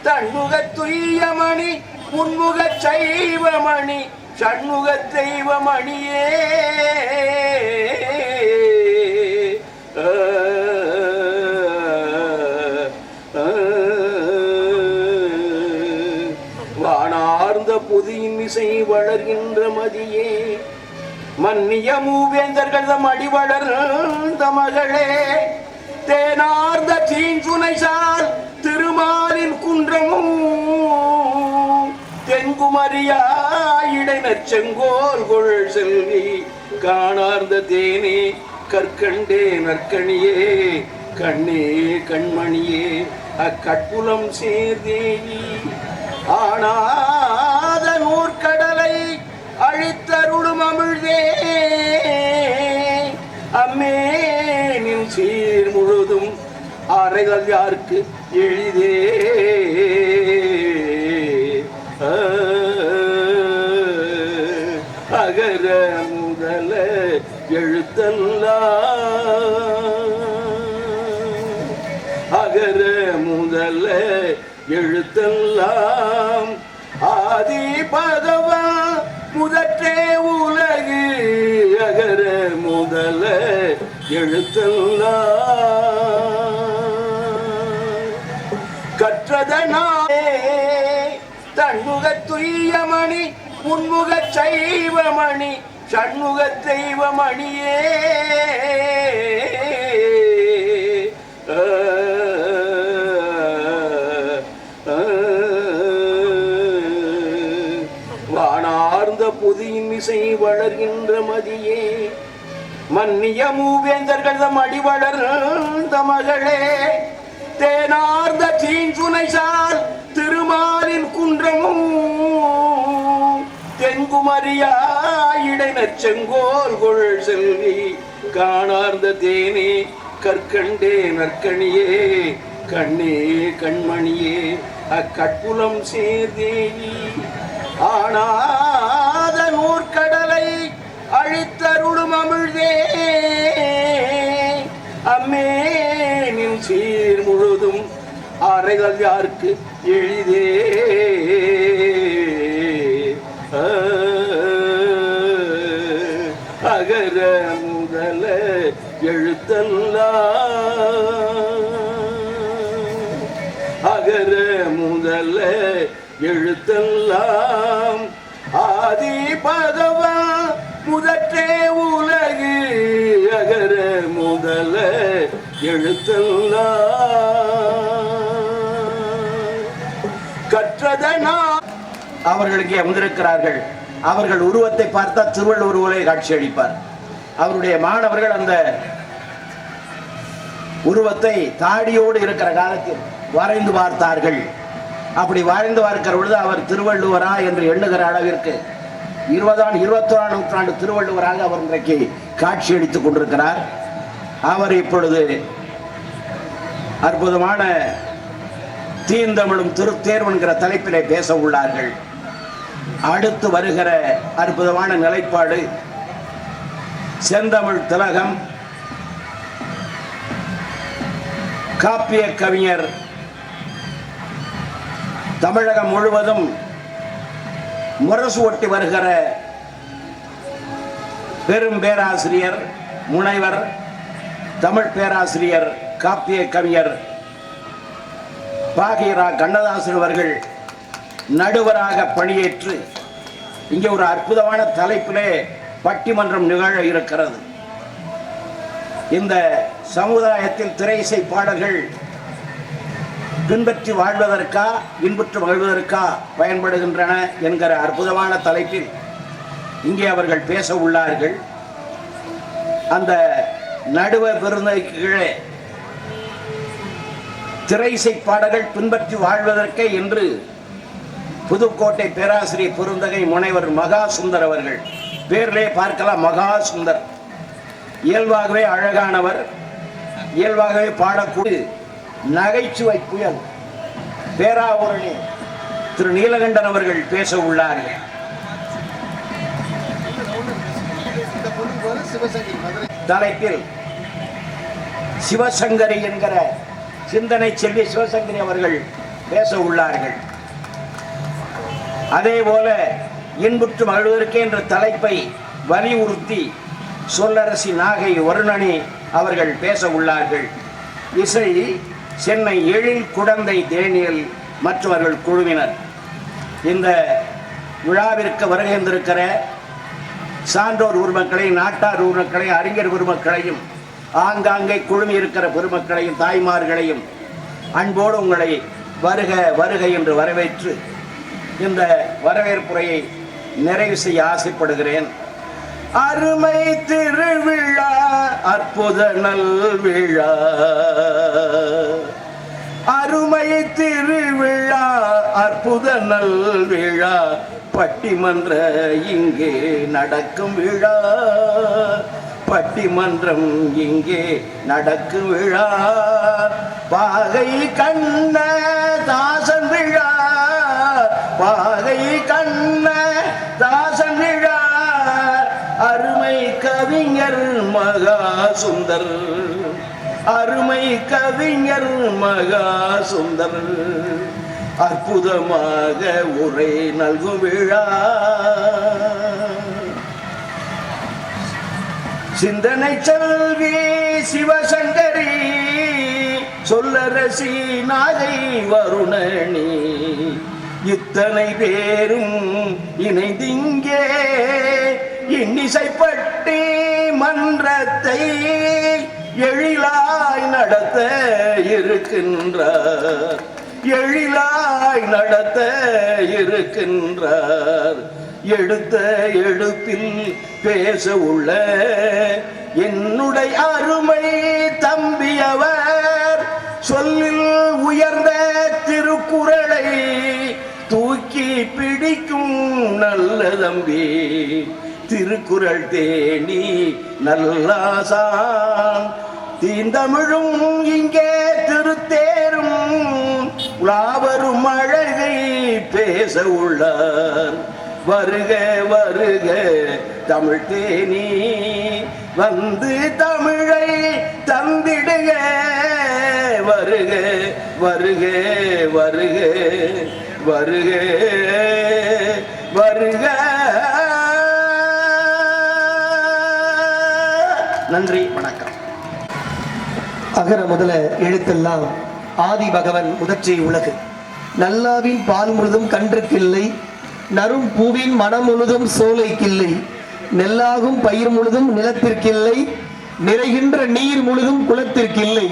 தன்முகத்துய்யமணி முன்முக சைவமணி சண்முக தெய்வமணியே வானார்ந்த புதியின் இசை வளர்கின்ற மதியே மன்னிய மூவேந்தர்கள் தம் அடிவளர்ந்த மகளே தேனார்ந்த தீஞ்சுனைசால் திருமாலின் குன்றமும் தென்குமரியா இடைநற் செங்கோல்கொள் செல்வி காணார்ந்த தேனே கற்கண்டே நற்கணியே கண்ணே கண்மணியே அக்கட்புலம் சேர்தேவி ஆனாத நூற்கடலை அழித்தருளும் அமிழ்தே அம்மே நின் சீர் முழுதும் அறைகள் யாருக்கு எளிதே அகர முதல எழுத்தெல்லாம் அகர முதல எழுத்தெல்லாம் ஆதி பகவா முதற்றே உலகு அகர முதல எழுத்தெல்லாம் கற்றதனாலே தன்முகத்துய்யமணி முன்முக சைவமணி சண்முக தெய்வமணியே வானார்ந்த புதியின் இசை வளர்கின்ற மதியே மன்னிய மூவேந்தர்கள் தம் அடிவளர்ந்த மகளே தேனார்ந்த தீஞ்சுனைசால் திருமாலின் குன்றமும் தென்குமரியா இடைநற் செங்கோல்கொள் செல்வி காணார்ந்த தேனே கற்கண்டே நற்கணியே கண்ணே கண்மணியே அக்கட்புலம் சேர்தேவி ஆனாத நூற்கடலை அழித்தருளும் அமிழ்தே அம்மே நின் சீர் முழுதும் அறைகள் யாருக்கு எளிதே அகர முதல எழுத்தெல்லாம் அகர முதல எழுத்தெல்லாம் ஆதி பகவா முதற்றே உலகு அகர முதல எழுத்தெல்லாம் கற்றதனா அவர்களுக்கு அமர்ந்திருக்கிறார்கள். அவர்கள் உருவத்தை பார்த்தால் திருவள்ளுவர் உரை காட்சி அளிப்பார். அவருடைய மாணவர்கள் அந்த உருவத்தை தாடியோடு இருக்கிற காலத்தில் வரைந்து பார்த்தார்கள். அப்படி வரைந்து பார்க்கிற பொழுது அவர் திருவள்ளுவரா என்று எண்ணுகிற அளவிற்கு 21ஆம் நூற்றாண்டு திருவள்ளுவராக அவர் இன்றைக்கு காட்சி அளித்துக் கொண்டிருக்கிறார். அவர் இப்பொழுது அற்புதமான தீந்தமிழும் திருத்தேர்வு என்கிற தலைப்பிலே பேச உள்ளார்கள். அடுத்து வருகிற அற்புதமான நிலைப்பாடு செந்தமிழ் திலகம் காப்பிய கவிஞர் தமிழகம் முழுவதும் முரசு ஒட்டி வருகிற பெரும் பேராசிரியர் முனைவர் தமிழ் பேராசிரியர் காப்பிய கவிஞர் பாகிரா கண்ணதாசன் அவர்கள் நடுவராக பணியேற்று இங்கே ஒரு அற்புதமான தலைப்பிலே பட்டிமன்றம் நிகழ இருக்கிறது. இந்த சமுதாயத்தில் திரை இசை பாடல்கள் பின்பற்றி வாழ்வதற்கா இன்புற்று வாழ்வதற்கா பயன்படுகின்றன என்கிற அற்புதமான தலைப்பில் இங்கே அவர்கள் பேச உள்ளார்கள். அந்த நடுவர் பெருந்தைக்கு கீழே திரை இசை பாடல்கள் பின்பற்றி வாழ்வதற்கே என்று புதுக்கோட்டை பேராசிரியர் பெருந்தகை முனைவர் மகா சுந்தர் அவர்கள் பேரிலே பார்க்கலாம். மகா சுந்தர் இயல்பாகவே அழகானவர், இயல்பாகவே பாடக்கூடிய நகைச்சுவை புயல் பேராவூரணி திரு நீலகண்டன் அவர்கள் பேச உள்ளார்கள். தலைப்பில் சிவசங்கரி என்கிற சிந்தனை செல்வி சிவசங்கரி அவர்கள் பேச உள்ளார்கள். அதே போல இன்புற்று மகிழ்வதற்கே என்ற தலைப்பை வலியுறுத்தி சொல்லரசி நாகை வருணனி அவர்கள் பேச உள்ளார்கள். இசை சென்னை எழில் குடந்தை தேனியல் மற்றவர்கள் குழுவினர். இந்த விழாவிற்கு வருகின்றிருக்கிற சான்றோர் உருமக்களை, நாட்டார் உருமக்களை, அறிஞர் பெருமக்களையும், ஆங்காங்கே குழுமி இருக்கிற பெருமக்களையும், தாய்மார்களையும் அன்போடு உங்களை வருக வருக என்று வரவேற்று இந்த வரவேற்புரையை நிறைவு செய்ய ஆசைப்படுகிறேன். அருமை திருவிழா, அற்புத நல்விழா, அருமை திருவிழா, அற்புத நல்விழா, பட்டிமன்ற இங்கே நடக்கும் விழா, பட்டிமன்றம் இங்கே நடக்கும் விழா, பாகை கண்ண தாசன் விழா, பாகை கண்ண தாசன் விழா, அருமை கவிஞர் மகா சுந்தர், அருமை கவிஞர் மகா சுந்தர், அற்புதமாக உரை நல்கும் விழா, சிந்தனை செல்வி சிவசங்கரி, சொல்லரசி நாகை வருணனி, இத்தனை பேரும் இணைந்திங்கே இன்னிசைப்பட்டி மன்றத்தை எழிலாய் நடத்த இருக்கின்றார், எழிலாய் நடத்த இருக்கின்றார். எடுத்த எடுப்பில் பேச உள்ள என்னுடைய அருமை தம்பியவர், சொல்லில் உயர்ந்த திருக்குறளை தூக்கி பிடிக்கும் நல்ல தம்பி, திருக்குறள் தேனி நல்லாசான், தீந்தமிழும் இங்கே திருத்தேரும் உலாவரும் அழகை பேச உள்ளார். வருக வருக தமிழ் தேனி, வந்து தமிழை தந்திடுக, வருக வருக வருக வருக வருக. நன்றி, வணக்கம். அகர முதல எழுத்தெல்லாம் ஆதி பகவன் முதற்றே உலகு, நல்லாவின் பால் முழுதும் கன்றுக்கில்லை, நரும் பூவின் மனம் முழுதும் சோலைக்கில்லை, நெல்லாகும் பயிர் முழுதும் நிலத்திற்கில்லை, நிறைகின்ற நீர் முழுதும் குளத்திற்கில்லை,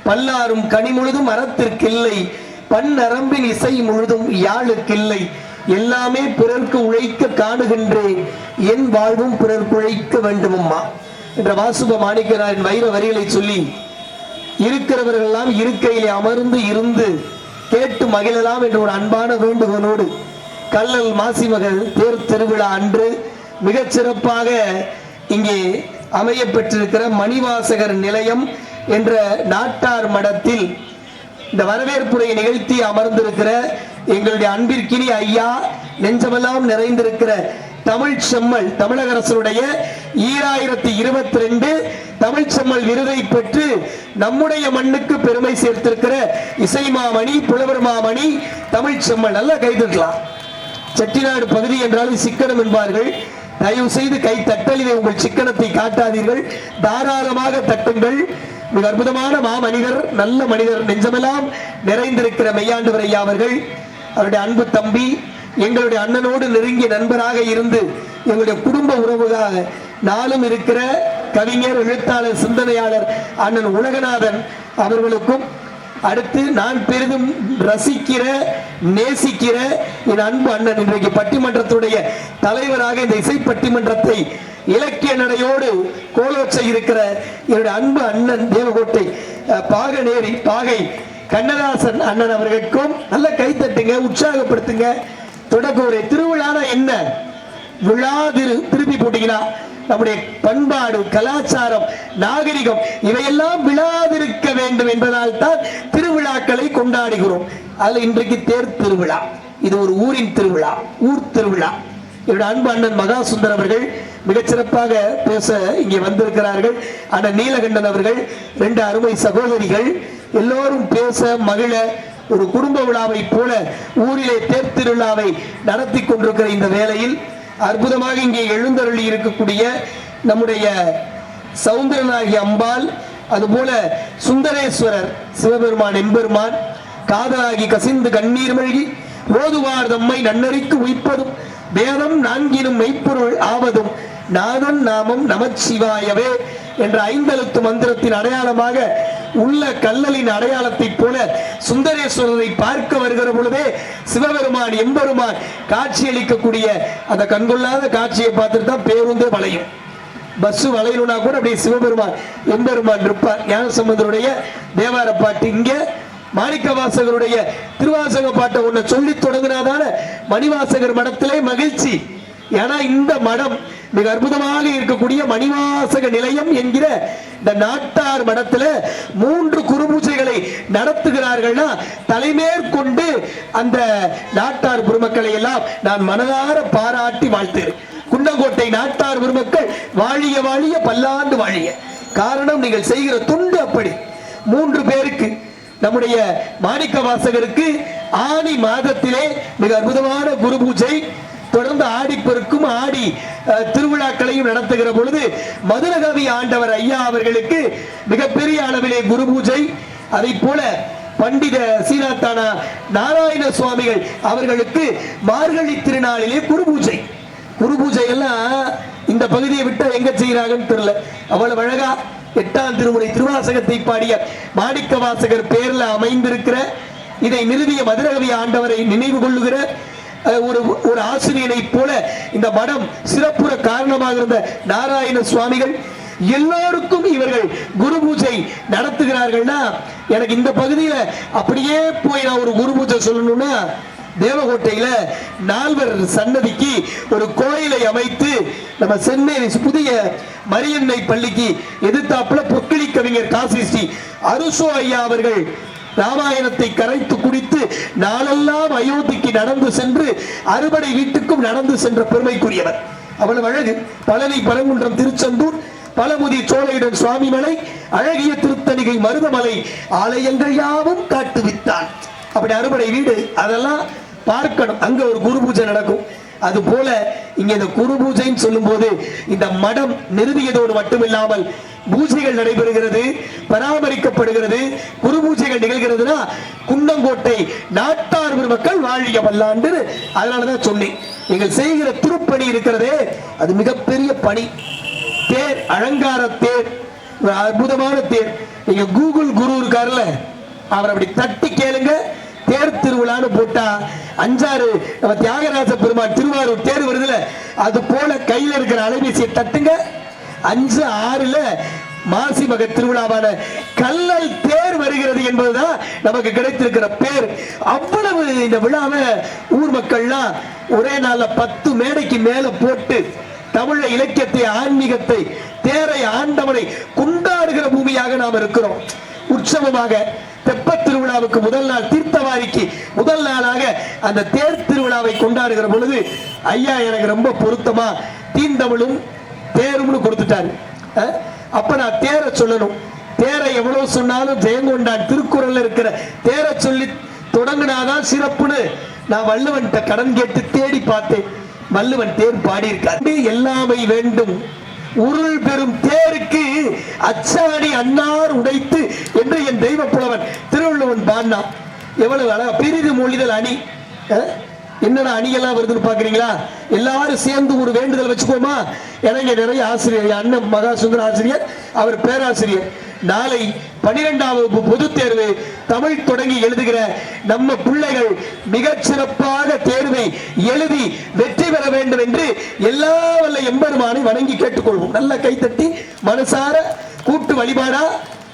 பல்லாரும் கனி முழுதும் அறத்திற்கில்லை, பன்னரம்பின் இசை முழுதும் யாழுக்கில்லை, எல்லாமே பிறர்க்கு உழைக்க காணுகின்றேன், என் வாழ்வும் பிறர்க்கு உழைக்க வேண்டுமம்மா என்ற வாசுப மாணிக்கராரின் வைர வரிகளை சொல்லி, இருக்கிறவர்கள் எல்லாம் இருக்கையிலே அமர்ந்து இருந்து கேட்டு மகிழலாம் என்ற ஒரு அன்பான வேண்டுகோளோடு கல்லல் மாசிமகள் தேர் திருவிழா அன்று மிகச் சிறப்பாக இங்கே அமைய பெற்றிருக்கிற மணிவாசகர் நிலையம் என்ற நாட்டார் மடத்தில் இந்த வரவேற்புரை நிகழ்த்தி அமர்ந்திருக்கிற எங்களுடைய அன்பிற்கினி ஐயா, நெஞ்சமெல்லாம் நிறைந்திருக்கிற தமிழ் செம்மல், தமிழக அரசுடைய 2022 தமிழ் செம்மல் விருதை பெற்று நம்முடைய மண்ணுக்கு பெருமை சேர்த்திருக்கிற இசைமாமணி, புலவர் மாமணி, தமிழ் செம்மல். நல்லா கைதட்டலாம். செட்டிநாடு பகுதி என்றாலும் சிக்கனம் என்பார்கள். தயவு செய்து கை தட்டலிலே உங்கள் சிக்கனத்தை காட்டாதீர்கள், தாராளமாக தட்டுங்கள். மிக அற்புதமான மாமனிதர், நல்ல மனிதர், நெஞ்சமெல்லாம் நிறைந்திருக்கிற மெய்யாண்டவர் ஐயா அவர்கள், அவருடைய அன்பு தம்பி, எங்களுடைய அண்ணனோடு நெருங்கிய நண்பராக இருந்து எங்களுடைய குடும்ப உறவுகாக நாளும் இருக்கிற கவிஞர், எழுத்தாளர், சிந்தனையாளர் அண்ணன் உலகநாதன் அவர்களுக்கும், அடுத்து நான் பெரிதும் ரசிக்கிற நேசிக்கிற என் அன்பு அண்ணன், இன்றைக்கு பட்டிமன்றத்துடைய தலைவராக இந்த இசை பட்டிமன்றத்தை இலக்கிய நடையோடு கோலோச்ச இருக்கிற என்னுடைய அன்பு அண்ணன் தேவகோட்டை பாகநேரி பாகை கண்ணதாசன் அண்ணன் அவர்களுக்கும் நல்ல கைத்தட்டுங்க, உற்சாகப்படுத்துங்க. தொடக்க உரை. திருவிழானா என்ன? விழா திருப்பி போட்டீங்கன்னா நம்முடைய பண்பாடு, கலாச்சாரம், நாகரிகம் இவையெல்லாம் விழாதிருக்க வேண்டும் என்பதால் தான் திருவிழாக்களை கொண்டாடுகிறோம். அதுல இன்றைக்கு தேர் திருவிழா, இது ஒரு ஊரின் திருவிழா, ஊர் திருவிழா. என்னுடைய அன்பு அண்ணன் மகா சுந்தர் அவர்கள் மிகச்சிறப்பாக பேச இங்கே வந்திருக்கிறார்கள். அண்ணன் நீலகண்டன் அவர்கள், 2 அருமை சகோதரிகள் எல்லோரும் பேச மகிழ ஒரு குடும்ப விழாவை போல ஊரிலே தேர்திருவிழாவை நடத்தி கொண்டிருக்கிற இந்த வேளையில் அற்புதமாக இங்கே எழுந்தருளி இருக்கக்கூடிய நம்முடைய சௌந்தரநாயகி அம்பாள், அதுபோல சுந்தரேஸ்வரர் சிவபெருமான் எம்பெருமான் காதலாகி கசிந்து கண்ணீர் மழ்கி ஓதுவார் தம்மை நன்னறிக்கு உய்ப்பதும் வேதம் 4 மெய்ப்பொருள் ஆவதும் நாதன் நாமம் நமச்சிவாயவே என்ற 5 எழுத்து மந்திரத்தின் அடையாளமாக உள்ள கல்லலின் அடையாளத்தை போல சுந்தரேஸ்வரரை பார்க்க வருகிற பொழுதே சிவபெருமான் எம்பெருமான் காட்சியளிக்கக்கூடிய அந்த கண்கொள்ளாத காட்சியை பார்த்துட்டு தான் பேருந்தே வளையும். பஸ் வளையணும்னா கூட அப்படியே சிவபெருமான் எம்பெருமான் இருப்பார். ஞானசம்பந்தருடைய தேவார பாட்டு, இங்க மாணிக்க வாசகருடைய திருவாசக பாட்டை ஒன்ன சொல்லி தொடங்கினாதான மணிவாசகர் மடத்திலே மகிழ்ச்சி. ஏன்னா இந்த மடம் மிக அற்புதமாக இருக்கக்கூடிய மணிவாசக நிலையம் என்கிற இந்த நாட்டார் மடத்துல 3 குருபூஜைகளை நடத்துகிறார்கள்னா தலைமேற்கொண்டு அந்த நாட்டார் பெருமக்களை எல்லாம் நான் மனதார பாராட்டி வாழ்த்துகிறேன். குண்டங்கோட்டை நாட்டார் பெருமக்கள் வாழிய வாழிய பல்லாண்டு வாழிய. காரணம், நீங்கள் செய்கிற துண்டு அப்படி. 3 பேருக்கு நம்முடைய மாணிக்க வாசகருக்கு ஆடி மாதத்திலே மிக அற்புதமான குரு பூஜை, தொடர்ந்து ஆடிப்பெருக்கும் ஆடி திருவிழாக்களையும் நடத்துகிற பொழுது மதுரகவி ஆண்டவர் ஐயா அவர்களுக்கு மிகப்பெரிய அளவிலே குரு பூஜை. அதை போல பண்டித சீனாத்தானா நாராயண சுவாமிகள் அவர்களுக்கு மார்கழி திருநாளிலே குரு பூஜை. குரு பூஜை எல்லாம் இந்த பகுதியை விட்டு எங்க செய்யறாங்கன்னு தெரியல. அவ்வளவு அழகா 8ஆம் திருமுறை திருவாசகத்தை பாடிய மாணிக்க வாசகர் பேர்ல அமைந்திருக்கிற, இதை நிறுவிய மதுரகவி ஆண்டவரை நினைவு கொள்ளுகிற ஒரு ஆசிரியனை போல இந்த மடம் சிறப்புற காரணமாக இருந்த நாராயண சுவாமிகள் எல்லோருக்கும் இவர்கள் குரு பூஜை நடத்துகிறார்கள்னா, எனக்கு இந்த பகுதியில அப்படியே போய் நான் ஒரு குரு பூஜை சொல்லணும்னா, தேவகோட்டையில 4வர் சன்னதிக்கு ஒரு கோயிலை அமைத்து நம்ம சென்னை புதிய மரியன்னை பள்ளிக்கு எதிர்த்தாப்புல பொக்கிளி கவிஞர் காசி ஸ்ரீ அருசோ ஐயா அவர்கள் ராமாயணத்தை கரைத்து குடித்து நாளெல்லாம் அயோத்திக்கு நடந்து சென்று அறுபடை வீட்டுக்கும் நடந்து சென்ற பெருமைக்குரியவர். அவ்வளவு அழகு. பழனி, பரங்குன்றம், திருச்செந்தூர், பழமுதி, சோழையுடன் சுவாமிமலை, அழகிய திருத்தணிகை, மருதமலை ஆலயங்கள் யாவும் காட்டுவித்தான். அப்படி அறுபடை வீடு அதெல்லாம் பார்க்கணும். அங்க ஒரு குரு பூஜை நடக்கும். அது போல இங்க இந்த குரு பூஜைன்னு சொல்லும் போது இந்த மடம் நிறுவியதோடு மட்டுமில்லாமல் பூஜைகள் நடைபெறுகிறது, பராமரிக்கப்படுகிறது, குரு பூஜைகள் நிகழ்கிறதுனா குண்டங்கோட்டை நாட்டார் பெருமக்கள் வாழிய பல்லாண்டு. அதனாலதான் சொன்னேன், நீங்கள் செய்கிற திருப்பணி இருக்கிறதே அது மிகப்பெரிய பணி. தேர், அலங்கார தேர், அற்புதமான தேர். நீங்க கூகுள் குரு இருக்காருல்ல, அவர் அப்படி தட்டி கேளுங்க, தேர் திருவிழான்னு போட்டா 5-6 நம்ம தியாகராஜ பெருமான் திருவாரூர் தேர் வருதுல, அது போல கையில இருக்கிற அலைபேசியை தட்டுங்க. 5-6ல மாசி மக திருவிழாவான கல்லல் தேர் வருகிறது என்பதுதான் நமக்கு கிடைத்திருக்கிற பேர். அவ்வளவு இந்த விழாவை ஊர் மக்கள்லாம் ஒரே நாள்ல 10 மேடைக்கு மேல போட்டு தமிழ இலக்கியத்தை, ஆன்மீகத்தை, தேரை, ஆண்டவனை கொண்டாடுகிற பூமியாக நாம் இருக்கிறோம். உற்சவமாக தெப்ப திருவிழாவுக்கு முதல் நாள், தீர்த்தவாரிக்கு முதல் நாளாக அந்த தேர் திருவிழாவை கொண்டாடுகிற பொழுது ஐயா எனக்கு ரொம்ப பொருத்தமா தீந்தமிழும் தேரும்னு கொடுத்துட்டாரு. அப்ப நான் தேரை சொல்லணும். தேரை எவ்வளவு சொன்னாலும் ஜெயங்கொண்டான் திருக்குறள்ல இருக்கிற தேரை சொல்லி தொடங்கினாதான் சிறப்புன்னு நான் வள்ளுவன்கிட்ட கடன் கேட்டு தேடி பார்த்தேன். வள்ளுவன் தேர் பாடி இருக்காரு. எல்லாமை வேண்டும் உருள் பெரும் தேருக்கு அச்சாணி அன்னார் உடைத்து என்று என் தெய்வ புலவன் திருவள்ளுவன் பாடினா. எவ்வளவு அழகா பிரிது மொழிதல் அணி. என்னடா அணியெல்லாம் வருதுன்னு பாக்குறீங்களா? எல்லாரும் சேர்ந்து ஒரு வேண்டுதல் வச்சுக்கோமா. எனக்கு நிறைய ஆசிரியர், அண்ணன் மகா சுந்தர ஆசிரியர், அவர் பேராசிரியர். நாளை 12ஆம் வகுப்பு பொது தேர்வு தமிழ் தொடங்கி எழுதுகிற நம்ம பிள்ளைகள் மிகச் சிறப்பாக தேர்வை எழுதி வெற்றி பெற வேண்டும் என்று எல்லா வல்ல எம்பெருமானை வணங்கி கேட்டுக்கொள்வோம். நல்ல கைத்தட்டி மனசார கூட்டு வழிபாடா.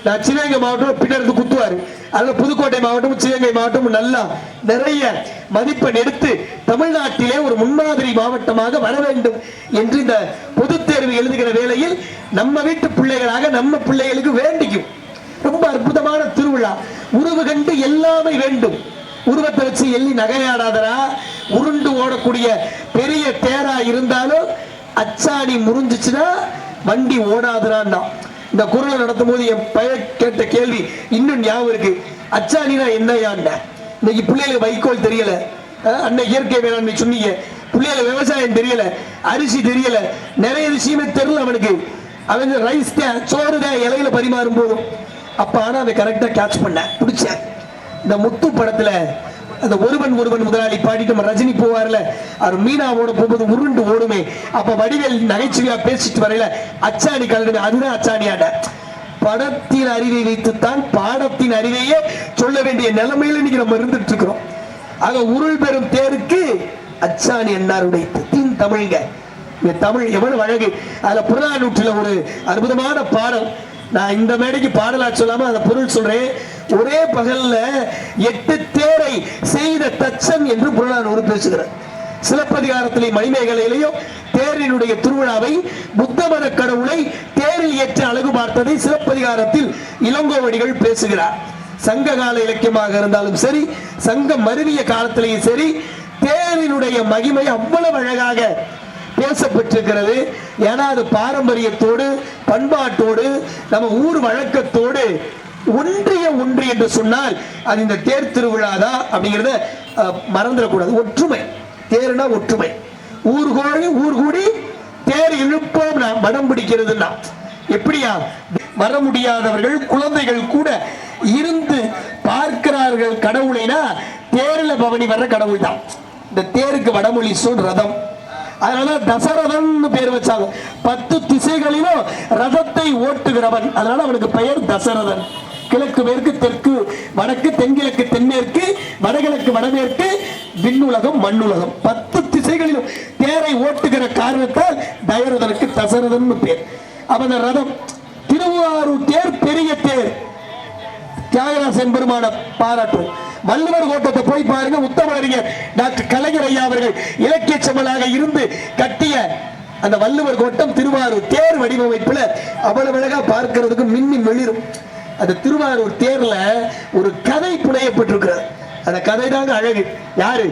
நான் சிவகங்கை மாவட்டம் பின்னர்ந்து குத்துவாரு, அதுல புதுக்கோட்டை மாவட்டம், சிவகங்கை மாவட்டம் நல்லா நிறைய மதிப்பெண் எடுத்து தமிழ்நாட்டிலே ஒரு முன்மாதிரி மாவட்டமாக வர வேண்டும் என்று இந்த பொது தேர்வு எழுதுகிற வேளையில் நம்ம வீட்டு பிள்ளைகளாக நம்ம பிள்ளைகளுக்கு வேண்டிக்கும். ரொம்ப அற்புதமான திருவிழா. உறவு கண்டு எல்லாமே வேண்டும். உருவத்தை வச்சு எள்ளி நகையாடாதரா. உருண்டு ஓடக்கூடிய பெரிய தேரா இருந்தாலும் அச்சாணி முறிஞ்சிச்சுன்னா வண்டி ஓடாதுறான்னா. இந்த குரலை நடத்தும் போது என் பையன் கேட்ட கேள்வி இன்னும் ஞாபகம் இருக்கு. அச்சாணினா என்னையாண்ட. இன்னைக்கு பிள்ளைகளுக்கு வைக்கோல் தெரியல, அன்னை இயற்கை வேளாண்மை சொன்னீங்க, பிள்ளைகளை விவசாயம் தெரியல, அரிசி தெரியல, நிறைய விஷயமே தெரியல அவனுக்கு. அவங்க ரைஸ் தான் சோறு தான் இலையில பரிமாறும் போதும். அப்ப ஆனா அதை கரெக்டா கேட்ச் பண்ண பிடிச்சேன். இந்த முத்து படத்துல அந்த ஒருவன் ஒருவன் முதலாளி பாடிட்டு நம்ம ரஜினி போவார்ல, அவர் மீனாவோட போகும்போது உருண்டு ஓடுமே, அப்ப வடிவேல் நகைச்சுவையா பேசிட்டு வரையில அச்சாணி கலந்து அதுதான் அச்சாணியாட. படத்தின் அறிவை வைத்துத்தான் பாடத்தின் அறிவையே சொல்ல வேண்டிய நிலைமையில இன்னைக்கு நம்ம இருந்துட்டு இருக்கிறோம். ஆக உருள் பெறும் தேருக்கு அச்சாணி என்னாருடைய தீன் தமிழ்ங்க. தமிழ் எவ்வளவு அழகு. அதுல புறநானூற்றுல ஒரு அற்புதமான பாடல், நான் இந்த மேடைக்கு பாடலா சொல்லாம அந்த பொருள் சொல்றேன். ஒரே பகல்ல 8 தேரை செய்த தச்சன் என்று புறநானூறு பேசுகிறார். சிலப்பதிகாரத்திலே மணிமேகலையிலேயும் தேரினுடைய திருவிழாவை புத்த மத கடவுளை தேரில் ஏற்ற அழகு பார்த்ததை சிலப்பதிகாரத்தில் இளங்கோவடிகள் பேசுகிறார். சங்க கால இலக்கியமாக இருந்தாலும் சரி, சங்கம் மருவிய காலத்திலேயும் சரி, தேரினுடைய மகிமை அவ்வளவு அழகாக பேசப்பட்டிருக்கிறது. ஏன்னா அது பாரம்பரியத்தோடு பண்பாட்டோடு நம்ம ஊர் வழக்கத்தோடு ஒன்றிய ஒன்று என்று சொன்னால் அது இந்த தேர் திருவிழா தான் அப்படிங்கிறத மறந்துடக்கூடாது. ஒற்றுமை, தேர்னா ஒற்றுமை. ஊர் கூடி தேர் இழுப்போம் மனம் பிடிக்கிறதுனா எப்படியா? வர முடியாதவர்கள் குழந்தைகள் கூட இருந்து பார்க்கிறார்கள் கடவுளைனா தேரில் பவனி வர்ற கடவுள் தான். இந்த தேருக்கு வடமொழி சொல் ரதம். அதனால தசரதன் பேர் வச்சாங்க. 10 திசைகளிலும் ரதத்தை ஓட்டுகிறவன், அதனால அவனுக்கு பெயர் தசரதன். கிழக்கு மேற்கு தெற்கு வடக்கு தென்கிழக்கு தென்மேற்கு வடகிழக்கு வடமேற்கு விண்ணுலகம் மண்ணுலகம் 10 திசைகளிலும் தேரை ஓட்டுகிற காரணத்தால் தயரதனுக்கு தசரதன் பேர். அவன் ரதம். திருவாரூர் தேர் பெரிய தேர். தியாகராசன் பெருமான பாராட்டு. வள்ளுவர் கோட்டத்தை போய் பாருங்க. உத்தமறிஞர் டாக்டர் கலைஞர் ஐயா அவர்கள் இலக்கிய செம்மலாக இருந்து கட்டிய அந்த வள்ளுவர் கோட்டம் திருவாரூர் தேர் வடிவமைப்புல அவ்வளவு அழகா பார்க்கிறதுக்கு மின்னி வெளிரும். அந்த திருவாரூர் தேர்ல ஒரு கதை புனையப்பட்டிருக்கிறது. அந்த கதை தாங்க அழகு. யாரு?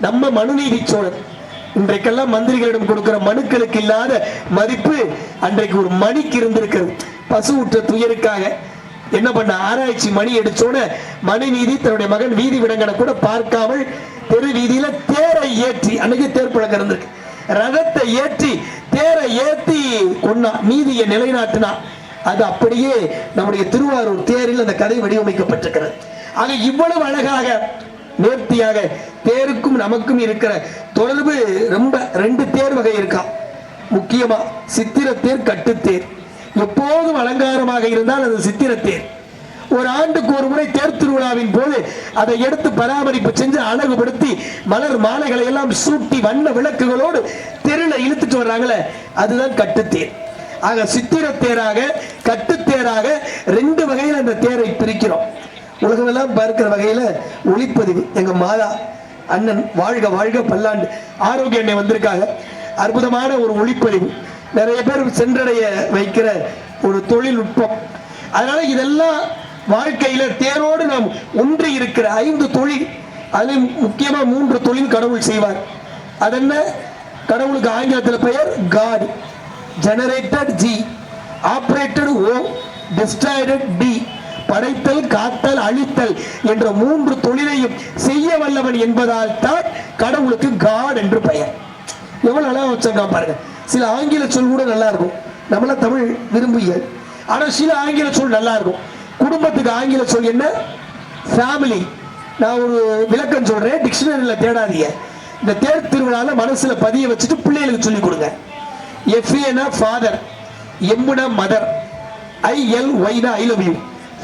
நம்ம மனுநீதி சோழன். இன்றைக்கெல்லாம் மந்திரிகளிடம் கொடுக்கிற மனுக்களுக்கு இல்லாத மதிப்பு அன்றைக்கு ஒரு மணிக்கு இருந்திருக்கிறது. பசு உற்ற துயருக்காக என்ன பண்ண ஆராய்ச்சி மணி எடுத்தோட மனுநீதி தன்னுடைய மகன் வீதி விடங்கனை கூட பார்க்காமல் தெரு வீதியில தேரை ஏற்றி, அன்னைக்கு தேர் பழக்கம் இருந்திருக்கு, ரதத்தை ஏற்றி தேரை ஏற்றி கொண்டா, நீதியை நிலைநாட்டினா. அது அப்படியே நம்முடைய திருவாரூர் தேரில் அந்த கதை வடிவமைக்கப்பட்டிருக்கிறது. ஆக இவ்வளவு அழகாக நேர்த்தியாக தேருக்கும் நமக்கும் இருக்கிற தொடர்பு ரொம்ப. 2 தேர் வகை இருக்கா முக்கியமா, சித்திரத்தேர் கட்டுத்தேர். எப்போதும் அலங்காரமாக இருந்தால் அது சித்திரத்தேர். ஒரு ஆண்டுக்கு ஒரு முறை தேர் திருவிழாவின் போது அதை எடுத்து பராமரிப்பு செஞ்சு அழகுபடுத்தி மலர் மாலைகளை எல்லாம் சூட்டி வண்ண விளக்குகளோடு தெருல இழுத்துட்டு வர்றாங்களே, அதுதான் கட்டுத்தேர். ஆக சித்திரத்தேராக கட்டுத்தேராக 2 வகையில் அந்த தேரை பிரிக்கிறோம். உலகமெல்லாம் பார்க்கிற வகையில ஒளிப்பதிவு. எங்க மாதா அண்ணன் வாழ்க வாழ்க பல்லாண்டு ஆரோக்கிய அண்ணன் வந்திருக்காங்க. அற்புதமான ஒரு ஒளிப்பதிவு, நிறைய பேர் சென்றடைய வைக்கிற ஒரு தொழில்நுட்பம். அதனால இதெல்லாம் வாழ்க்கையில தேரோடு நாம் ஒன்றி இருக்கிற 5 தொழில். அதில் முக்கியமா 3 தொழில் கடவுள் செய்வார். அதென்ன? கடவுளுக்கு ஆங்கிலத்தில் பெயர் காட். ஜெனரேட்டட் ஜி, ஆபரேட்டட் ஓ, டிஸ்ட்ராய்டட் டி. படைத்தல் காத்தல் அழித்தல் என்ற 3 தொழிலையும் செய்ய வல்லவன் என்பதால் தான் கடவுளுக்கு காட் என்று பெயர். எவ்வளவு அழகா வச்சிருக்கான் பாருங்க. சில ஆங்கில சொல் கூட நல்லா இருக்கும். நம்மள தமிழ் விரும்பியல், ஆனா சில ஆங்கில சொல் நல்லா இருக்கும். குடும்பத்துக்கு ஆங்கில சொல் என்ன? ஃபேமிலி. நான் ஒரு விளக்கம் சொல்றேன், டிக்ஷனரியில தேடாதீங்க. இந்த தேர் திருவிழால மனசுல பதிய வச்சுட்டு பிள்ளைகளுக்கு சொல்லி கொடுங்க. எஃப்ஏனா ஃபாதர், எம்முனா மதர், ILYனா I love you.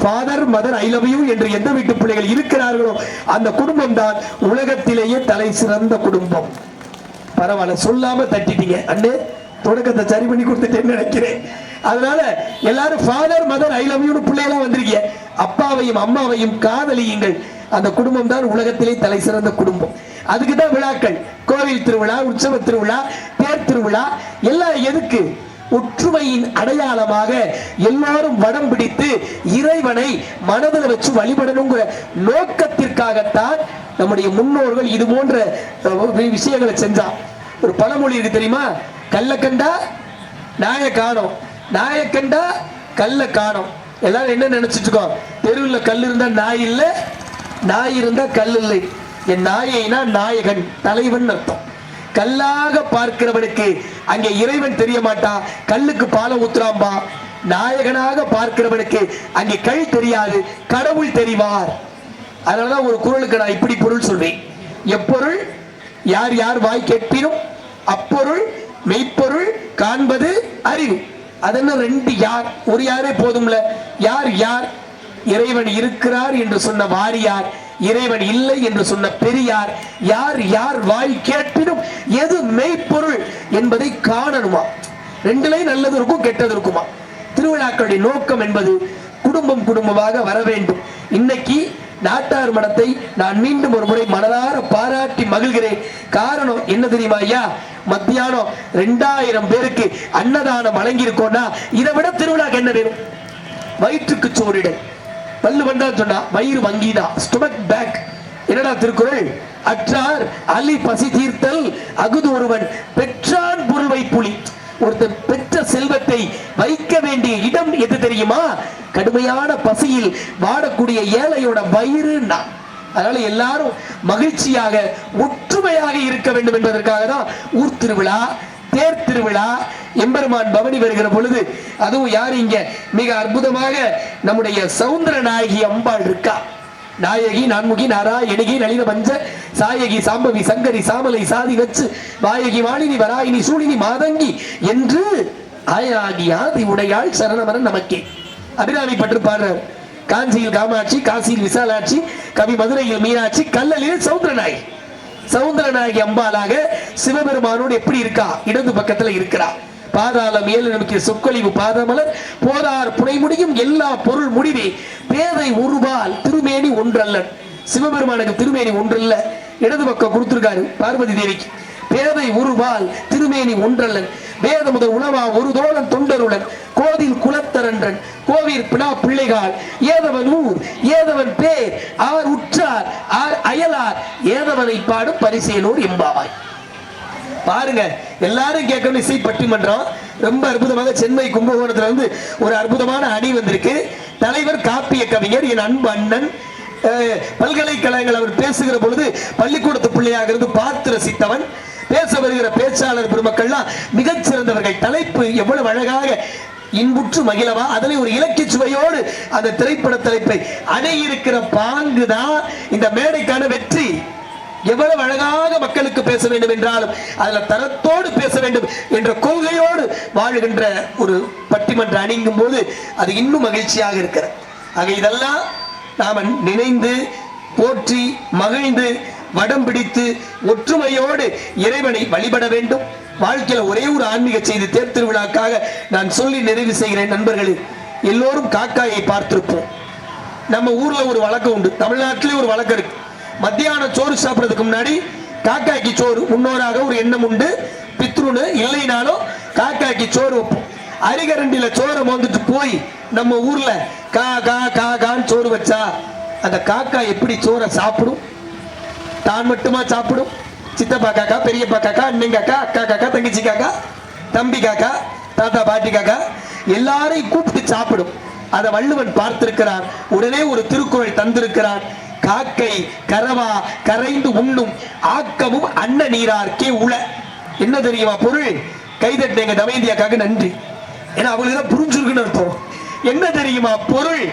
Father mother I love you என்று எந்த வீட்டு பிள்ளைகள் இருக்கிறார்களோ அந்த குடும்பம் தான் உலகத்திலேயே தலை சிறந்த குடும்பம். பரவாயில்ல, சொல்லாம தட்டிட்டீங்க அண்ணே, தொடக்கத்தை சரி பண்ணி கொடுத்துட்டேன்னு நினைக்கிறேன். அதனால எல்லாரும் father mother I love you பிள்ளைகளா வந்திருக்கீங்க. அப்பாவையும் அம்மாவையும் காதலியுங்கள். அந்த குடும்பம் தான் உலகத்திலே தலை சிறந்த குடும்பம். அதுக்குதான் விழாக்கள். கோவில் திருவிழா, உற்சவ திருவிழா, தேர் திருவிழா எல்லாம் எதுக்கு? ஒற்றுமையின் அடையாளமாக எல்லாரும் வடம் பிடித்து இறைவனை மனதில் வச்சு வழிபடணுங்கிற நோக்கத்திற்காகத்தான் நம்முடைய முன்னோர்கள் இது போன்ற விஷயங்களை செஞ்சா. ஒரு பழமொழி இருக்கு தெரியுமா? கல்ல கண்டா நாயை காணோம், நாயை கண்டா கல்ல காணோம். எல்லாரும் என்ன நினைச்சிட்டு இருக்கோம்? தெருவில் கல் இருந்தா நாய் இல்ல, நாய் இருந்தா கல் இல்லை. என் நாயைனா நாயகன் தலைவன் அர்த்தம். கல்லாக பார்க்கிறவனுக்கு அங்கே இறைவன் தெரிய மாட்டான், கல்லுக்கு பால ஊத்துறாம்பா. நாயகனாக பார்க்கிறவனுக்கு அங்கே கல் தெரியாது, கடவுள் தெரிவார். அதனாலதான் ஒரு குறளுக்கு நான் இப்படி பொருள் சொல்வேன். எப்பொருள் யார் யார் வாய் கேட்பினும் அப்பொருள் மெய்ப்பொருள் காண்பது அறிவு. அதென்ன ரெண்டு யார்? ஒரு யாரே போதும்ல. யார் யார்? இறைவன் இருக்கிறார் என்று சொன்ன வாரியார், இறைவன் இல்லை என்று சொன்ன பெரியார். யார் யார் வாய் கேட்பினும் எது மெய்ப்பொருள் என்பதை காணணுமா. ரெண்டுலையும் நல்லது இருக்கும் கெட்டது இருக்குமா. திருவிழாக்களுடைய நோக்கம் என்பது குடும்பம் குடும்பமாக வர வேண்டும். இன்னைக்கு நாட்டார் மடத்தை நான் மீண்டும் ஒரு முறை மனதார பாராட்டி மகிழ்கிறேன். காரணம் என்ன தெரியுமா ஐயா? மத்தியானம் 2000 பேருக்கு அன்னதானம் வழங்கி இருக்கோம்னா இதை விட திருவிழாக்கு என்ன வேணும்? வயிற்றுக்கு சோறிடல். பல்லு வந்தா சொன்னா வயிறு வங்கிதான், ஸ்டொமக் பேக். என்னடா திருக்குறள்? அற்றார் அலி பசி தீர்த்தல் அகுது ஒருவன் பெற்றான் பொருள் வைப்புலி. ஒருத்தன் பெற்ற செல்வத்தை வைக்க வேண்டிய இடம் எது தெரியுமா? கடுமையான பசியில் வாடக்கூடிய ஏழையோட வயிறு. அதனால எல்லாரும் மகிழ்ச்சியாக ஒற்றுமையாக இருக்க வேண்டும் என்பதற்காக தான் ஊர் திருவிழா, தேர் திருவிழா, எம்பெருமான் பவனி வருகிற பொழுது, அதுவும் யாரு இங்க மிக அற்புதமாக நம்முடைய சௌந்தர நாயகி அம்பாள் இருக்கா. நாயகி நான்முகி நாராயணிகி நளின பஞ்ச சாயகி சாம்பவி சங்கரி சாமலை சாதி வச்சு வாயகி மாலினி வராயினி சூழினி மாதங்கி என்று ஆயாகி ஆதி உடையாள் சரணமரன் நமக்கே. அபிராமி பற்று பாடுறார். காஞ்சியில் காமாட்சி, காசியில் விசாலாட்சி, கவி மதுரையில் மீனாட்சி, கல்லலில் சௌந்தரநாயகி. சௌந்தரநாயகி அம்பாலாக சிவபெருமானோடு எப்படி இருக்கா? இடது பக்கத்துல இருக்கிறா. பாதாளம் ஏழு நமக்கு சொற்கொழிவு பாதமலர் போதார் புனைமுடியும் எல்லா பொருள் முடிவே பேதை உருவால் திருமேனி ஒன்றல்லன். சிவபெருமானுக்கு திருமேனி ஒன்றல்ல, இடது பக்கம் கொடுத்திருக்காரு பார்வதி தேவிக்கு. பேதை உருவால் திருமேனி ஒன்றல்லன் வேத முதல் உணவா ஒரு தோழன் தொண்டருடன் கோதில் குலத்தரன்றன் கோவில் பினா பிள்ளைகால் ஏதவன் ஊர் ஏதவன் பேர் ஆர் உற்றார் ஆர் அயலார் ஏதவனை பாடும் பரிசேனோர் எம்பாவாய். பாருங்க, எல்லாரும் கேட்கணும். இசை பட்டிமன்றம் ரொம்ப அற்புதமாக சென்னை கும்பகோணத்துல இருந்து ஒரு அற்புதமான அணி வந்திருக்கு. தலைவர் காப்பிய கவிஞர் என் அன்பு அண்ணன். பல்கலைக்கழகங்கள் அவர் பேசுகிற பொழுது பள்ளிக்கூடத்து பிள்ளையாக இருந்து பார்த்து ரசித்தவன். பேச வருகிற பேச்சாளர் பெருமக்கள்லாம் மிகச்சிறந்தவர்கள். தலைப்பு எவ்வளவு அழகாக இன்புற்று மகிழவா, அதில் ஒரு இலக்கிய சுவையோடு அந்த திரைப்பட தலைப்பை அணையிருக்கிற பாங்குதான் இந்த மேடைக்கான வெற்றி. எவ்வளவு அழகாக மக்களுக்கு பேச வேண்டும் என்றாலும் அதுல தரத்தோடு பேச வேண்டும் என்ற கொள்கையோடு வாழுகின்ற ஒரு பட்டிமன்ற அணிங்கும் போது அது இன்னும் மகிழ்ச்சியாக இருக்கிறது. ஆக இதெல்லாம் நாம நினைந்து போற்றி மகிழ்ந்து வடம் பிடித்து ஒற்றுமையோடு இறைவனை வழிபட வேண்டும். வாழ்க்கையில ஒரே ஒரு ஆன்மீக செய்தி தேர் திருவிழாக்காக நான் சொல்லி நிறைவு செய்கிறேன். நண்பர்களே, எல்லோரும் காக்காயை பார்த்திருப்போம். நம்ம ஊர்ல ஒரு வழக்கம் உண்டு, தமிழ்நாட்டிலே ஒரு வழக்கம் இருக்கு. மத்தியானம் சோறு சாப்பிடுறதுக்கு முன்னாடி காக்காய்க்கு சோறு முன்னோராக ஒரு எண்ணம் உண்டு. பித்ருன்னு இல்லைனாலும் காக்காய்க்கு சோறு வைப்போம். அரிகரண்டில சோறை மோந்துட்டு போய் நம்ம ஊர்ல கா கா கா கான்னு சோறு வச்சா அந்த காக்கா எப்படி சோறை சாப்பிடும்? தான் மட்டுமா சாப்பிடும்? சித்தப்பா காக்கா, பெரியப்பா காக்கா, அண்ணன் காக்கா, அக்கா காக்கா, தங்கச்சி காக்கா, தம்பி காக்கா, தாத்தா பாட்டி காக்கா எல்லாரையும் கூப்பிட்டு சாப்பிடும். அதை வள்ளுவன் பார்த்திருக்கிறார். உடனே ஒரு திருக்குறள் தந்திருக்கிறார். காக்கை கரவா கரைந்து உண்ணும் ஆக்கமும் அன்ன நீரார்க்கே உள. என்ன தெரியுமா பொருள்? கைதட்டேங்க தமயந்தியாக்காக நன்றி. ஏன்னா அவங்களுக்கு தான் புரிஞ்சிருக்குன்னு அர்த்தம். என்ன தெரியுமா பொருள்?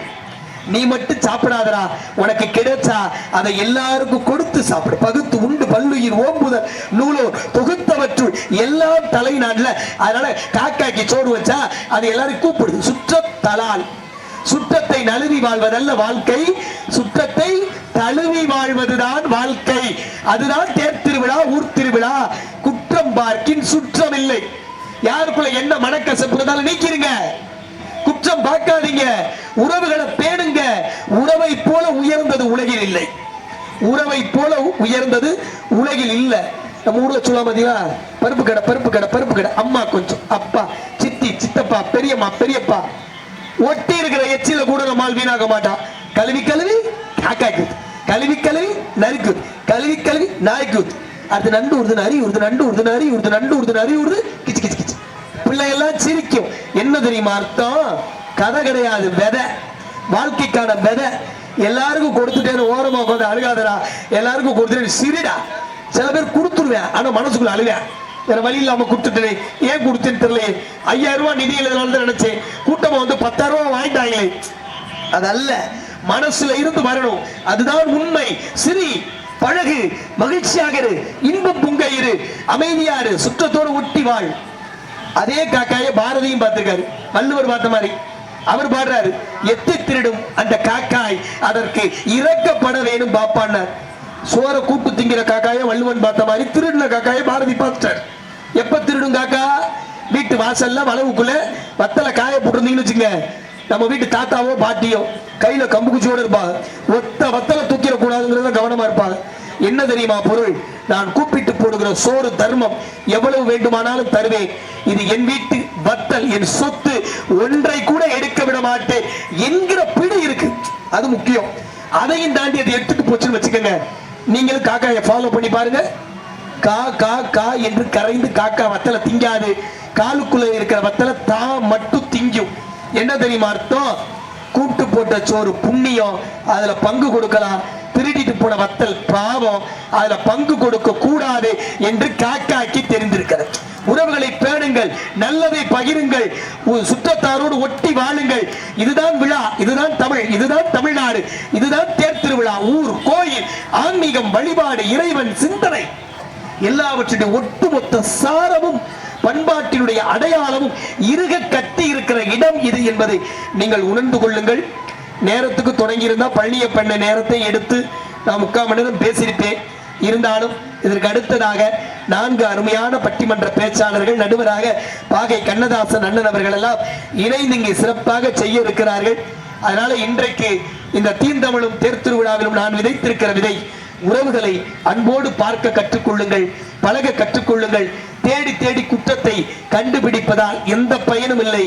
நீ மட்டும் சாப்பிடாதரா, உனக்கு கிடைச்சா அதை எல்லாருக்கும் கொடுத்து சாப்பிடு. பகுத்து உண்டு பல்லுயிர் ஓம்புதல் நூலோ தொகுத்தவற்றுள் எல்லாம் தலை நாடுல. அதனால காக்காய்க்கு சோறு வச்சா அதை எல்லாரும் கூப்பிடுது. சுற்றத்தலால் சுற்றத்தை நழுவி வாழ்வதல்ல வாழ்க்கை, சுற்றத்தை தழுவி வாழ்வதுதான் வாழ்க்கை. அதுதான் தேர் திருவிழா, ஊர் திருவிழா. குற்றம் பார்க்கின் சுற்றம் இல்லை. யாருக்குள்ள என்ன மனக்கசப்பு இருந்தாலும் நீக்கிருங்க, குற்றம் பார்க்காதீங்க, உறவுகளை பேணுங்க. உறவை போல உயர்ந்தது உலகில் இல்லை, உறவை போல உயர்ந்தது உலகில் இல்லை. நம்ம ஊர்ல சொல்லாம பருப்பு கடை பருப்பு கடை பருப்பு கடை, அம்மா கொஞ்சம் அப்பா சித்தி சித்தப்பா பெரியம்மா பெரியப்பா ஒட்டி இருக்கிற எச்சில கூட நம்மால் வீணாக்க மாட்டான். கழுவி கழுவி காக்காய்க்கு, கழுவி கழுவி நரிக்கு, கழுவி கழுவி நாய்க்கு. அது நண்டு உருது நரி உருது, நண்டு உருது நரி உருது, நண்டு உருது நரி உருது, கிச்சு கிச்சு கிச்சு. பிள்ளைகள்லாம் சிரிக்கும். என்ன தெரியுமா அர்த்தம்? கதை கிடையாது, விதை, வாழ்க்கைக்கான விதை. எல்லாருக்கும் கொடுத்துட்டேன்னு ஓரமா உட்காந்து அழுகாதடா, எல்லாருக்கும் கொடுத்துட்டேன்னு சிரிடா. சில பேர் கொடுத்துருவேன், ஆனா மனசுக்குள்ள அழுவேன். வேற வழி இல்லாம கொடுத்துட்டேன். ஏன் கொடுத்தேன்னு தெரியல. 5000 ரூபாய் நிதி எழுதலாம்னு நினைச்சேன். கூட்டமா வந்து 10,000 ரூபாய் வாங்கிட்டாங்களே. அதல்ல, மனசுல இருந்து வரணும். அதுதான் உண்மை. சிரி, பழகு, மகிழ்ச்சியாக இரு, இன்பம் பொங்க இரு, அமைதியா இரு, சுற்றத்தோடு ஒட்டி வாழ். அதே காக்காய பாரதியும் பார்த்திருக்காரு, வள்ளுவர் பார்த்த மாதிரி. அவர் பாடுறாரு, எத்தை திருடும் அந்த காக்காய் அதற்கு இறக்கப்பட வேணும் பாப்பான்னார். சோற கூட்டு திங்கிற காக்காய வள்ளுவன் பார்த்த மாதிரி திருடின காக்காய பாரதி பார்த்தார். எப்ப திருடும் காக்கா? வீட்டு வாசல்ல வளவுக்குள்ள வத்தல காய போட்டிருந்தீங்கன்னு வச்சுங்க, நம்ம வீட்டு தாத்தாவோ பாட்டியோ கையில கம்பு குச்சியோட இருப்பாங்க. ஒத்த வத்தல தூக்கிட கூடாதுங்கிறத கவனமா இருப்பாங்க. என்ன தெரியுமா பொருள்? நான் கூப்பிட்டு போடுகிற சோறு தர்மம், எவ்வளவு வேண்டுமானாலும் தருவேன். இது என் வீட்டு வத்தல், என் சொத்து, ஒன்றை கூட எடுக்க விட மாட்டேன் என்கிற பிடி இருக்கு. அது முக்கியம். அதையும் தாண்டி அதை எடுத்துட்டு போச்சுன்னு வச்சுக்கோங்க, நீங்களும் காக்காயை ஃபாலோ பண்ணி பாருங்க. கா கா கா என்று கரைந்து காக்கா வத்தலை திங்காது. காலுக்குள்ள இருக்கிற வத்தலை தான் மட்டும் திங்கும். என்ன தெரியுமா அர்த்தம்? கூட்டு போட்ட சோறு புண்ணியம், அதுல பங்கு கொடுக்கலாம். திருடிட்டு போன வத்தல் பாவம், அதுல பங்கு கொடுக்க கூடாது என்று காக்காய்க்கு தெரிந்திருக்கிறது. உறவுகளை பேணுங்கள், நல்லதை பகிருங்கள், சுற்றத்தாரோடு ஒட்டி வாழுங்கள். இதுதான் விழா, இதுதான் தமிழ், இதுதான் தமிழ்நாடு, இதுதான் தேர் திருவிழா. ஊர், கோயில், ஆன்மீகம், வழிபாடு, இறைவன் சிந்தனை, எல்லாவற்றுடைய ஒட்டுமொத்த சாரமும் பண்பாட்டினுடைய அடையாளமும் இருக கட்டி இருக்கிற இடம் இது என்பதை நீங்கள் உணர்ந்து கொள்ளுங்கள். நேரத்துக்கு தொடங்கி இருந்தா பழனியப்பண்ண நேரத்தை எடுத்து நான் 3/4 மணி நேரம் பேசியிருப்பேன். இருந்தாலும் இதற்கு அடுத்ததாக 4 அருமையான பட்டிமன்ற பேச்சாளர்கள், நடுவராக பாகை கண்ணதாசன் அண்ணன் அவர்கள் எல்லாம் இணைந்து இங்கே சிறப்பாக செய்ய இருக்கிறார்கள். அதனால இன்றைக்கு இந்த தீந்தமிழும் தேர் திருவிழாவிலும் நான் விதைத்திருக்கிற விதை, உறவுகளை அன்போடு பார்க்க கற்றுக்கொள்ளுங்கள், பழக கற்றுக்கொள்ளுங்கள். தேடி தேடி குற்றத்தை கண்டுபிடிப்பதால் எந்த பயனும் இல்லை.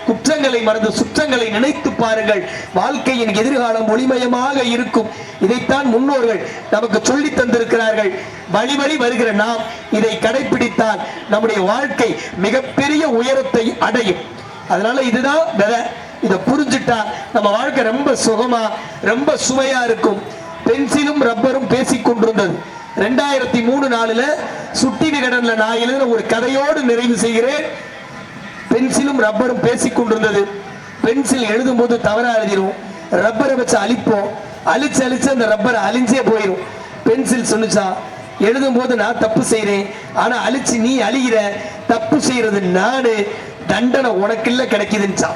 குற்றங்களை மறந்து சுற்றங்களை நினைத்து பாருங்கள். வாழ்க்கையின் எதிர்காலம் ஒளிமயமாக இருக்கும். இதைத்தான் முன்னோர்கள் நமக்கு சொல்லி தந்திருக்கிறார்கள். வழி வழி வருகிற நாம் இதை கடைபிடித்தால் நம்முடைய வாழ்க்கை மிகப்பெரிய உயரத்தை அடையும். அதனால இதுதான் விதை. இதை புரிஞ்சுட்டா நம்ம வாழ்க்கை ரொம்ப சுகமா, ரொம்ப சுவையா இருக்கும். பென்சிலும் ரப்பரும் பேசிக் கொண்டிருந்தது. 2003-4 சுட்டி விகடன்ல நான் எழுதின ஒரு கதையோடு நிறைவு செய்கிறேன். பென்சிலும் ரப்பரும் பேசிக் கொண்டிருந்தது. பென்சில் எழுதும் போது தவறா எழுதிடும், ரப்பரை வச்சு அழிப்போம், அழிச்சு அழிச்சு அந்த ரப்பரை அழிஞ்சே போயிடும். பென்சில் சொன்னுச்சா, எழுதும் போது நான் தப்பு செய்யறேன், ஆனா அழிச்சு நீ அழிகிற, தப்பு செய்யறது நானு, தண்டனை உனக்கு இல்ல கிடைக்குதுன்னுச்சா.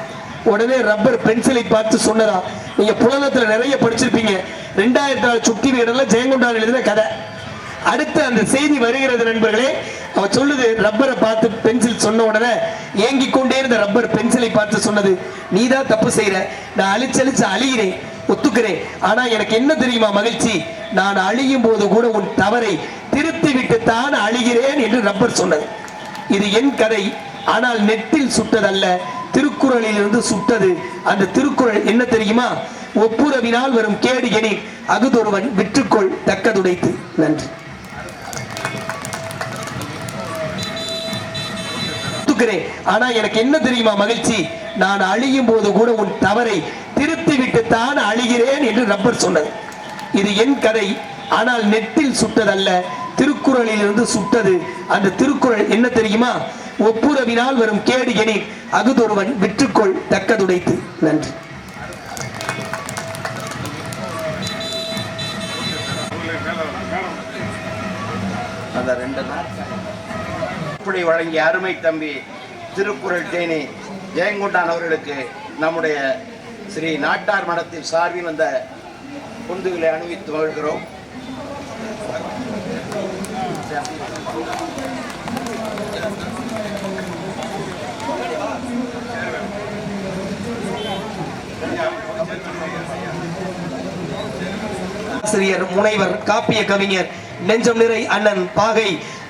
உடனே ரப்பர் பென்சிலை பார்த்து சொன்னதா, நீங்க புலனத்துல நிறைய படிச்சிருப்பீங்க, 2004 சுட்டி விகடன்ல ஜெயங்கொண்டான் எழுதின கதை. அடுத்து அந்த செய்தி வருகிறது நண்பர்களே. அவ சொல்லுது, ரப்பரை பார்த்து பென்சில் சொன்ன உடனே ஏங்கிக் கொண்டே இருந்த ரப்பர் பென்சிலை பார்த்து சொன்னது, நீதான் தப்பு செய்யற, நான் அழிச்சு அழிச்சு அழிகிறேன், ஒத்துக்கிறேன். ஆனா எனக்கு என்ன தெரியுமா மகிழ்ச்சி, நான் அழியும் போது கூட உன் தவறை திருத்தி விட்டு தான் அழிகிறேன் என்று ரப்பர் சொன்னது. இது என் கதை, ஆனால் நெட்டில் சுட்டதல்ல, திருக்குறளில் இருந்து சுட்டது. அந்த திருக்குறள் என்ன தெரியுமா? ஒப்புரவினால் வரும் கேடு எனில் அகுதொருவன் விற்றுக்கொள் தக்கதுடைத்து. நன்றி. ஆனா எனக்கு என்ன தெரியுமா மகிழ்ச்சி, நான் அழியும் போது கூட உன் தவறை திருத்தி விட்டு தான் அழிகிறேன் என்று ரப்பர் சொன்னது. இது என் கதை, ஆனால் நெட்டில் சுட்டதல்ல, திருக்குறளில் இருந்து சுட்டது. அந்த திருக்குறள் என்ன தெரியுமா? ஒப்புரவினால் வரும் கேடு எனில் அகுதொருவன் விற்றுக்கொள் தக்கதுடைத்து. நன்றி. அந்த 2 நாள் இப்படி வழங்கிய அருமை தம்பி திருக்குறள் தேனி ஜெயங்கொண்டான் அவர்களுக்கு நம்முடைய ஸ்ரீ நாட்டார் மடத்தின் சார்பில் அந்த பொந்துகளை அணிவித்து மகிழ்கிறோம். ஆசிரியர், முனைவர், காப்பிய கவிஞர், நெஞ்சம் நிறை அண்ணன் பாகை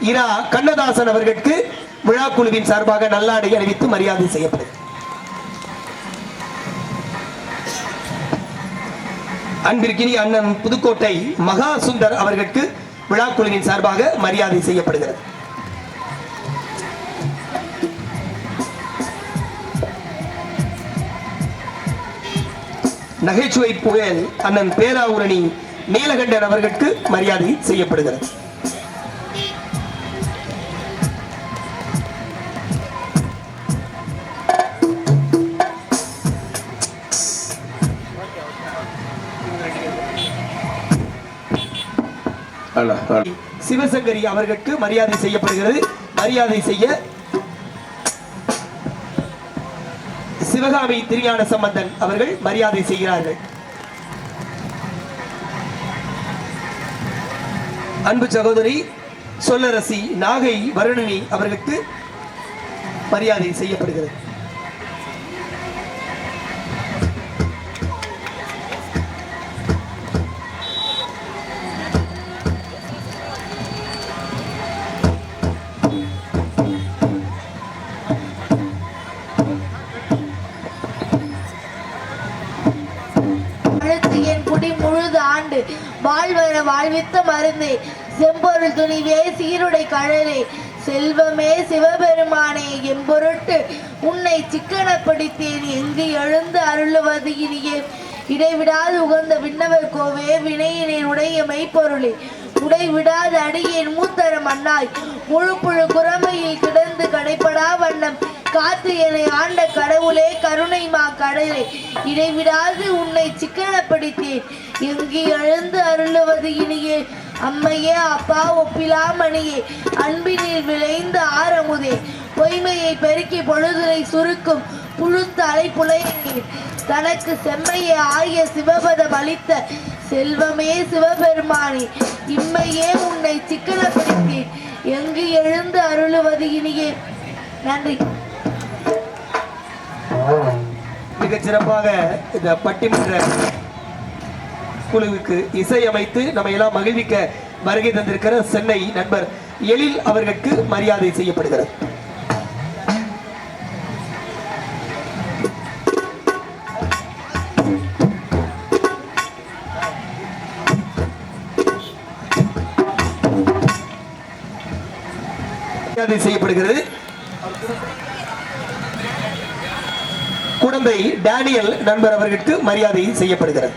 இரா கண்ணதாசன் அவர்களுக்கு விழா குழுவின் சார்பாக நல்லாடை அணிவித்து மரியாதை செய்யப்படுகிறது. அன்பிற்கினி அண்ணன் புதுக்கோட்டை மகா சுந்தர் அவர்களுக்கு விழா குழுவின் சார்பாக மரியாதை செய்யப்படுகிறது. நகைச்சுவை புயல் அண்ணன் பேராவூரணி நீலகண்டன் அவர்களுக்கு மரியாதை செய்யப்படுகிறது. சிவசங்கரி அவர்களுக்கு மரியாதை செய்யப்படுகிறது. மரியாதை செய்ய சிவகாமி திருஞான சம்பந்தன் அவர்கள் மரியாதை செய்கிறார்கள். அன்பு சகோதரி சொல்லரசி நாகை வருணனி அவர்களுக்கு மரியாதை செய்யப்படுகிறது. வாழ்வர வாழ்வித்த மருந்தே செம்பொருள் துணிவே சீருடை கழலே செல்வமே சிவபெருமானே எம்பொருட்டு உன்னை சிக்கனப்படுத்தேன் எங்கு எழுந்து அருளுவது இனியே இடைவிடாது உகந்த விண்ணவர் கோவே வினையினேன் உடைய மெய்ப்பொருளே உடைவிடாது அடியேன் மூத்தர மண்ணாய் முழு புழு குரமையில் கிடந்து கடைப்படா வண்ணம் காத்து என்னை ஆண்ட கடவுளே கருணை மா கடலே இடைவிடாது உன்னை சிக்கனப்படுத்தேன் எங்கு எழுந்து அருளுவது இனியே அம்மையே அப்பா ஒப்பிலாமணியே அன்பினில் விளைந்த ஆரமுதே பொய்மையை பெருக்கி பொழுதுரை சுருக்கும் புழுத்தலை புலையே தனக்கு செம்மையை ஆகிய சிவபதம் அளித்த செல்வமே சிவபெருமானே இம்மையே உன்னை சிக்கனப்படுத்தேன் எங்கு எழுந்து அருளுவது இனியே. நன்றி. மிகச் சிறப்பாக இந்த பட்டிமன்ற குழுவுக்கு இசையமைத்து நம்ம எல்லாம் மகிழ்விக்க வருகை தந்திருக்கிற சென்னை நண்பர் எழில் அவர்களுக்கு மரியாதை செய்யப்படுகிறது. மரியாதை செய்யப்படுகிறது. குடந்தை டேனியல் நண்பர் அவர்களுக்கு மரியாதை செய்யப்படுகிறது.